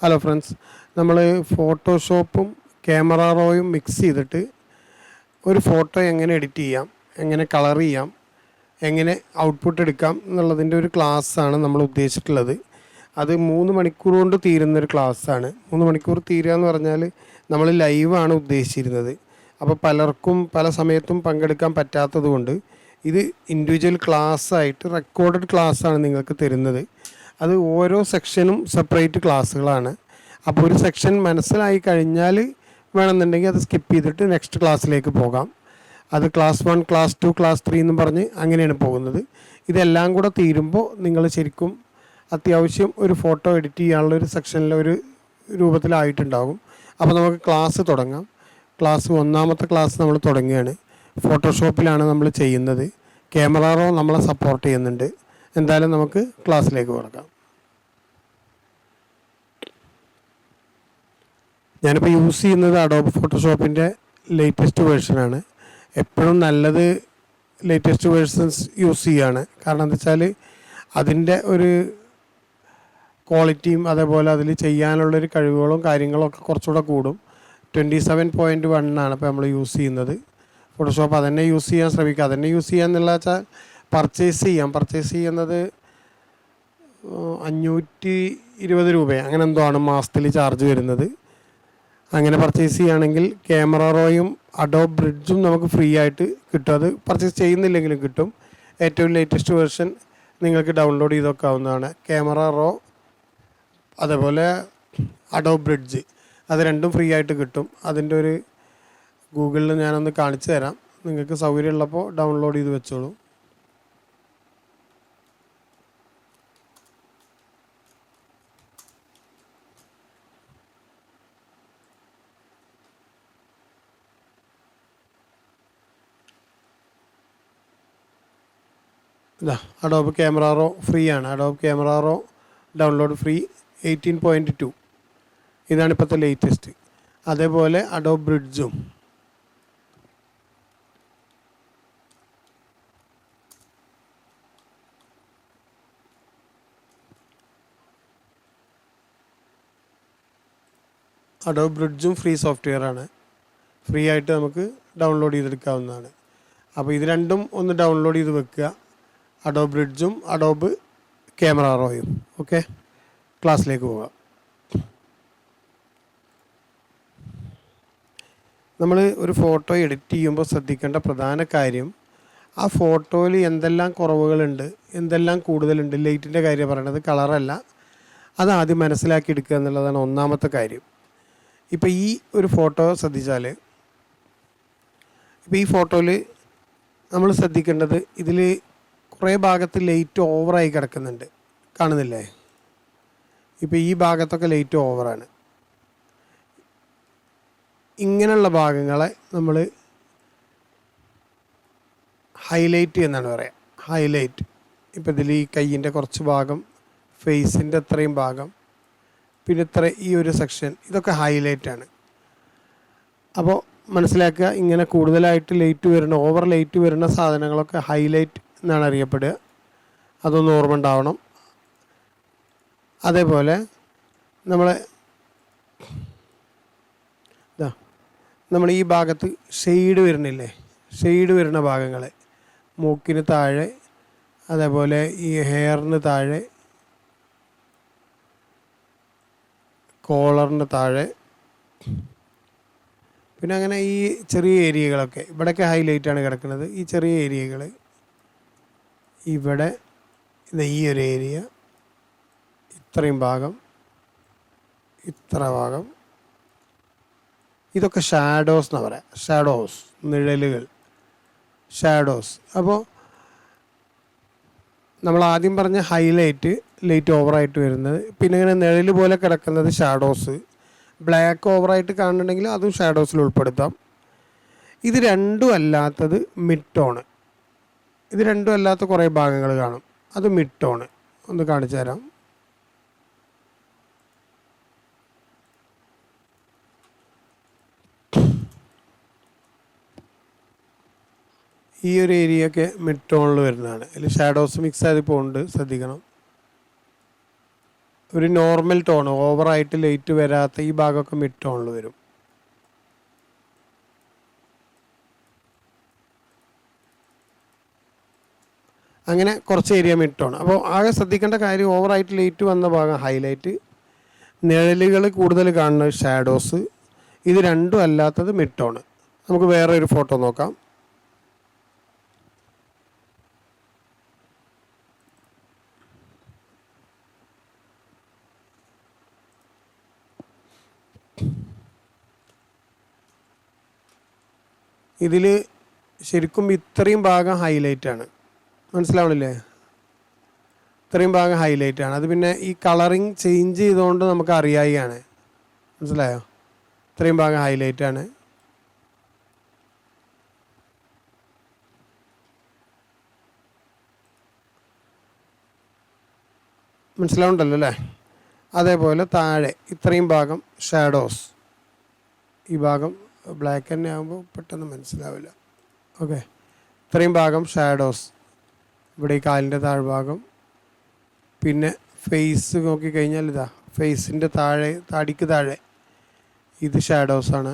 Hello friends, നമ്മൾ ഫോട്ടോഷോപ്പും camera റോയും mix ചെയ്തിട്ട് ഒരു ഫോട്ടോ എങ്ങനെ എഡിറ്റ് ചെയ്യാം, എങ്ങനെ കളർ ചെയ്യാം, എങ്ങനെ ഔട്ട്പുട്ട് എടുക്കാം എന്നുള്ളതിൻ്റെ ഒരു ക്ലാസ്സാണ് നമ്മൾ ഉദ്ദേശിച്ചിട്ടുള്ളത്. അത് 3 മണിക്കൂർ കൊണ്ട് തീരുന്നൊരു ക്ലാസ്സാണ്. 3 മണിക്കൂർ തീരുക എന്ന് പറഞ്ഞാൽ നമ്മൾ ലൈവാണ് ഉദ്ദേശിച്ചിരുന്നത്. അപ്പോൾ പലർക്കും പല സമയത്തും പങ്കെടുക്കാൻ പറ്റാത്തത് കൊണ്ട് ഇത് ഇൻഡിവിജ്വൽ ക്ലാസ്സായിട്ട് റെക്കോർഡഡ് ക്ലാസ്സാണ് നിങ്ങൾക്ക് തരുന്നത്. അത് ഓരോ സെക്ഷനും സെപ്പറേറ്റ് ക്ലാസ്സുകളാണ്. അപ്പോൾ ഒരു സെക്ഷൻ മനസ്സിലായി കഴിഞ്ഞാൽ വേണമെന്നുണ്ടെങ്കിൽ അത് സ്കിപ്പ് ചെയ്തിട്ട് നെക്സ്റ്റ് ക്ലാസ്സിലേക്ക് പോകാം. അത് ക്ലാസ് 1, ക്ലാസ് 2, ക്ലാസ് 3 എന്നും പറഞ്ഞ് അങ്ങനെയാണ് പോകുന്നത്. ഇതെല്ലാം കൂടെ തീരുമ്പോൾ നിങ്ങൾ ശരിക്കും അത്യാവശ്യം ഒരു ഫോട്ടോ എഡിറ്റ് ചെയ്യാനുള്ള ഒരു സെക്ഷനിലെ ഒരു രൂപത്തിലായിട്ടുണ്ടാകും. അപ്പോൾ നമുക്ക് ക്ലാസ് തുടങ്ങാം. ഒന്നാമത്തെ ക്ലാസ് നമ്മൾ തുടങ്ങുകയാണ്. ഫോട്ടോഷോപ്പിലാണ് നമ്മൾ ചെയ്യുന്നത്. ക്യാമറ റോ നമ്മളെ സപ്പോർട്ട് ചെയ്യുന്നുണ്ട്. എന്തായാലും നമുക്ക് ക്ലാസ്സിലേക്ക് കിടക്കാം. ഞാനിപ്പോൾ യൂസ് ചെയ്യുന്നത് അഡോബ് ഫോട്ടോഷോപ്പിൻ്റെ ലേറ്റസ്റ്റ് വേർഷനാണ്. എപ്പോഴും നല്ലത് ലേറ്റസ്റ്റ് വേർഷൻസ് യൂസ് ചെയ്യുകയാണ്. കാരണം എന്താ വെച്ചാൽ അതിൻ്റെ ഒരു ക്വാളിറ്റിയും അതേപോലെ അതിൽ ചെയ്യാനുള്ളൊരു കഴിവുകളും കാര്യങ്ങളും ഒക്കെ കുറച്ചുകൂടെ കൂടും. 27.1 ഇപ്പോൾ നമ്മൾ യൂസ് ചെയ്യുന്നത്. ഫോട്ടോഷോപ്പ് അതന്നെ യൂസ് ചെയ്യാൻ ശ്രമിക്കുക. അതന്നെ യൂസ് ചെയ്യുക എന്നുള്ള വെച്ചാൽ പർച്ചേസ് ചെയ്യുന്നത് 520 രൂപ അങ്ങനെ എന്തോ ആണ് മാസത്തിൽ ചാർജ് വരുന്നത്. അങ്ങനെ പർച്ചേസ് ചെയ്യുകയാണെങ്കിൽ ക്യാമറ റോയും അഡോബ് ബ്രിഡ്ജും നമുക്ക് ഫ്രീ ആയിട്ട് കിട്ടും. അത് പർച്ചേസ് ചെയ്യുന്നില്ലെങ്കിലും കിട്ടും. ഏറ്റവും ലേറ്റസ്റ്റ് വേർഷൻ നിങ്ങൾക്ക് ഡൗൺലോഡ് ചെയ്ത് വെക്കാവുന്നതാണ്. ക്യാമറ റോ അതേപോലെ അഡോബ് ബ്രിഡ്ജ് അത് രണ്ടും ഫ്രീ ആയിട്ട് കിട്ടും. അതിൻ്റെ ഒരു ഗൂഗിളിൽ ഞാനൊന്ന് കാണിച്ചു തരാം. നിങ്ങൾക്ക് സൗകര്യമുള്ളപ്പോൾ ഡൗൺലോഡ് ചെയ്ത് വെച്ചോളൂ. ഇതാ അഡോബ് ക്യാമറ റോ ഫ്രീ ആണ്. Adobe camera raw download free 18.2 ഇതാണ് ഇപ്പോഴത്തെ ലേറ്റസ്റ്റ്. അതേപോലെ അഡോബ് ബ്രിഡ്ജും ഫ്രീ സോഫ്റ്റ്വെയർ ആണ്. ഫ്രീ ആയിട്ട് നമുക്ക് ഡൗൺലോഡ് ചെയ്തെടുക്കാവുന്നതാണ്. അപ്പോൾ ഇത് രണ്ടും ഒന്ന് ഡൗൺലോഡ് ചെയ്ത് വെക്കുക. അഡോബ് ബ്രിഡ്ജും അഡോബ് ക്യാമറ റോയും. ഓക്കെ, ക്ലാസ്സിലേക്ക് പോകാം. നമ്മൾ ഒരു ഫോട്ടോ എഡിറ്റ് ചെയ്യുമ്പോൾ ശ്രദ്ധിക്കേണ്ട പ്രധാന കാര്യം ആ ഫോട്ടോയിൽ എന്തെല്ലാം കുറവുകളുണ്ട്, എന്തെല്ലാം കൂടുതലുണ്ട്. ലൈറ്റിൻ്റെ കാര്യം പറയണത്, കളറല്ല. അതാദ്യം മനസ്സിലാക്കി എടുക്കുക എന്നുള്ളതാണ് ഒന്നാമത്തെ കാര്യം. ഇപ്പോൾ ഈ ഒരു ഫോട്ടോ ശ്രദ്ധിച്ചാൽ, ഇപ്പോൾ ഈ ഫോട്ടോയിൽ നമ്മൾ ശ്രദ്ധിക്കേണ്ടത് ഇതിൽ കുറേ ഭാഗത്ത് ലൈറ്റ് ഓവറായി കിടക്കുന്നുണ്ട്. കാണുന്നില്ലേ? ഇപ്പോൾ ഈ ഭാഗത്തൊക്കെ ലൈറ്റ് ഓവറാണ്. ഇങ്ങനെയുള്ള ഭാഗങ്ങളെ നമ്മൾ ഹൈലൈറ്റ് എന്നാണ് പറയുക. ഹൈലൈറ്റ്. ഇപ്പോൾ ഇതിൽ ഈ കയ്യിൻ്റെ കുറച്ച് ഭാഗം, ഫേസിൻ്റെ അത്രയും ഭാഗം, പിന്നെ ഇത്ര ഈ ഒരു സെക്ഷൻ, ഇതൊക്കെ ഹൈലൈറ്റാണ്. അപ്പോൾ മനസ്സിലാക്കുക, ഇങ്ങനെ കൂടുതലായിട്ട് ലൈറ്റ് വരുന്ന, ഓവർ ലൈറ്റ് വരുന്ന സാധനങ്ങളൊക്കെ ഹൈലൈറ്റ് എന്നാണ് അറിയപ്പെടുക. അതൊന്ന് ഓർമ്മ ഉണ്ടാവണം. അതേപോലെ നമ്മൾ ഈ ഭാഗത്ത് ഷെയ്ഡ് വരുന്നില്ലേ, ഷെയ്ഡ് വരുന്ന ഭാഗങ്ങൾ, മൂക്കിന് താഴെ, അതേപോലെ ഈ ഹെയറിന് താഴെ, കോളറിന് താഴെ, പിന്നെ അങ്ങനെ ഈ ചെറിയ ഏരിയകളൊക്കെ ഇവിടെയൊക്കെ ഹൈലൈറ്റാണ് കിടക്കുന്നത്. ഈ ചെറിയ ഏരിയകൾ ഇവിടെ, ഈ ഒരു ഏരിയ, ഇത്രയും ഭാഗം, ഇത്ര ഭാഗം, ഇതൊക്കെ ഷാഡോസ് എന്നാണ് പറയാം. ഷാഡോസ്, നിഴലുകൾ, ഷാഡോസ്. അപ്പോൾ നമ്മൾ ആദ്യം പറഞ്ഞ ഹൈലൈറ്റ്, ലൈറ്റ് ഓവറായിട്ട് വരുന്നത്, പിന്നെ ഇങ്ങനെ നിഴൽ പോലെ കിടക്കുന്നത് ഷാഡോസ്. ബ്ലാക്ക് ഓവറായിട്ട് കാണുന്നുണ്ടെങ്കിൽ അതും ഷാഡോസിൽ ഉൾപ്പെടുത്താം. ഇത് രണ്ടും അല്ലാത്തത് മിഡ് ടോണ്. ഇത് രണ്ടും അല്ലാത്ത കുറേ ഭാഗങ്ങൾ കാണും, അത് മിഡ് ടോണ്. ഒന്ന് കാണിച്ചു തരാം. ഈ ഒരു ഏരിയയൊക്കെ മിഡ് ടോണിൽ വരുന്നതാണ്. അതിൽ ഷാഡോസ് മിക്സ് ആയതിപ്പോൾ ഉണ്ട്, ശ്രദ്ധിക്കണം. ഒരു നോർമൽ ടോൺ, ഓവറായിട്ട് ലൈറ്റ് വരാത്ത ഈ ഭാഗമൊക്കെ മിഡ് ടോണിൽ വരും. അങ്ങനെ കുറച്ച് ഏരിയ മിഡ് ടോൺ. അപ്പോൾ ആകെ ശ്രദ്ധിക്കേണ്ട കാര്യം, ഓവറായിട്ട് ലൈറ്റ് വന്ന ഭാഗം ഹൈലൈറ്റ്, നിഴലുകൾ കൂടുതൽ കാണുന്ന ഷാഡോസ്, ഇത് രണ്ടും അല്ലാത്തത് മിഡ് ടോൺ. നമുക്ക് വേറെ ഒരു ഫോട്ടോ നോക്കാം. ഇതിൽ ശരിക്കും ഇത്രയും ഭാഗം ഹൈലൈറ്റാണ്, മനസ്സിലാവണില്ലേ? ഇത്രയും ഭാഗം ഹൈലൈറ്റാണ്. അത് പിന്നെ ഈ കളറിങ് ചേഞ്ച് ചെയ്തുകൊണ്ട് നമുക്ക് അറിയാവുകയാണ്, മനസ്സിലായോ? ഇത്രയും ഭാഗം ഹൈലൈറ്റാണ്. മനസ്സിലാവുണ്ടല്ലോ അല്ലേ? അതേപോലെ താഴെ ഇത്രയും ഭാഗം ഷാഡോസ്, ഈ ഭാഗം ബ്ലാക്ക് തന്നെ ആകുമ്പോൾ പെട്ടെന്ന് മനസ്സിലാവില്ല. ഓക്കെ, ഇത്രയും ഭാഗം ഷാഡോസ്, ഇവിടെ ഈ കാലിൻ്റെ താഴ്ഭാഗം. പിന്നെ ഫേസ് നോക്കിക്കഴിഞ്ഞാൽ ഇതാ ഫേസിൻ്റെ താഴെ, താടിക്ക് താഴെ ഇത് ഷാഡോസാണ്.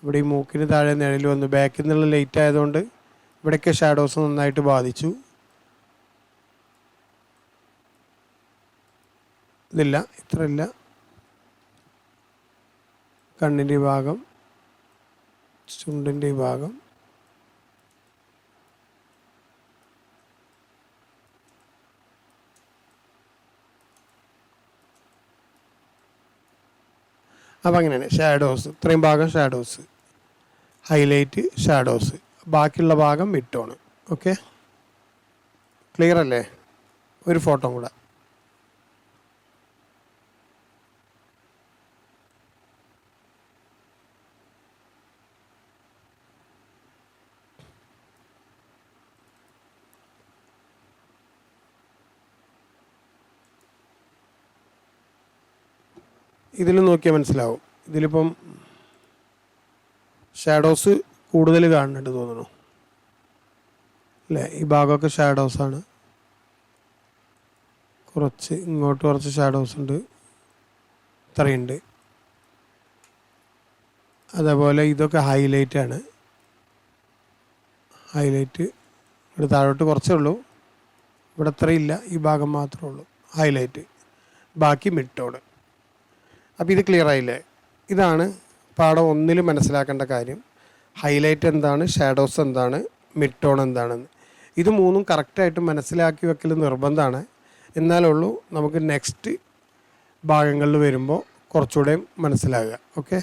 ഇവിടെ ഈ മൂക്കിന് താഴെ നിഴൽ വന്നു, ബാക്കിൽ നിന്നുള്ള ലൈറ്റ് ആയതുകൊണ്ട് ഇവിടെയൊക്കെ ഷാഡോസ് നന്നായിട്ട് ബാധിച്ചു. ഇതില്ല, ഇത്ര ഇല്ല. കണ്ണിൻ്റെ ഭാഗം, ചുണ്ടിൻ്റെ ഭാഗം, അപ്പം അങ്ങനെയാണ് ഷാഡോസ്. ഇത്രയും ഭാഗം ഷാഡോസ്, ഹൈലൈറ്റ്, ഷാഡോസ്, ബാക്കിയുള്ള ഭാഗം മിഡ് ടോൺ. ഓക്കെ, ക്ലിയർ അല്ലേ? ഒരു ഫോട്ടോ കൂടെ. ഇതിൽ നോക്കിയാൽ മനസ്സിലാവും. ഇതിലിപ്പം ഷാഡോസ് കൂടുതൽ കാണുന്നുണ്ട് തോന്നുന്നു അല്ലേ? ഈ ഭാഗമൊക്കെ ഷാഡോസാണ്. കുറച്ച് ഇങ്ങോട്ട് കുറച്ച് ഷാഡോസ് ഉണ്ട്, ഇത്രയുണ്ട്. അതേപോലെ ഇതൊക്കെ ഹൈലൈറ്റാണ്. ഹൈലൈറ്റ് ഇവിടെ താഴോട്ട് കുറച്ചേ ഉള്ളൂ, ഇവിടെ അത്രയില്ല, ഈ ഭാഗം മാത്രമേ ഉള്ളൂ ഹൈലൈറ്റ്, ബാക്കി മിഡ് ടോൺ. അപ്പോൾ ഇത് ക്ലിയർ ആയില്ലേ? ഇതാണ് പാഠം 1 മനസ്സിലാക്കേണ്ട കാര്യം. ഹൈലൈറ്റ് എന്താണ്, ഷാഡോസ് എന്താണ്, മിഡ് ടോൺ എന്താണെന്ന്. ഇത് 3 കറക്റ്റായിട്ട് മനസ്സിലാക്കി വെക്കൽ നിർബന്ധമാണ്. എന്നാലുള്ളൂ നമുക്ക് നെക്സ്റ്റ് ഭാഗങ്ങളിൽ വരുമ്പോൾ കുറച്ചുകൂടെ മനസ്സിലാകുക. ഓക്കെ.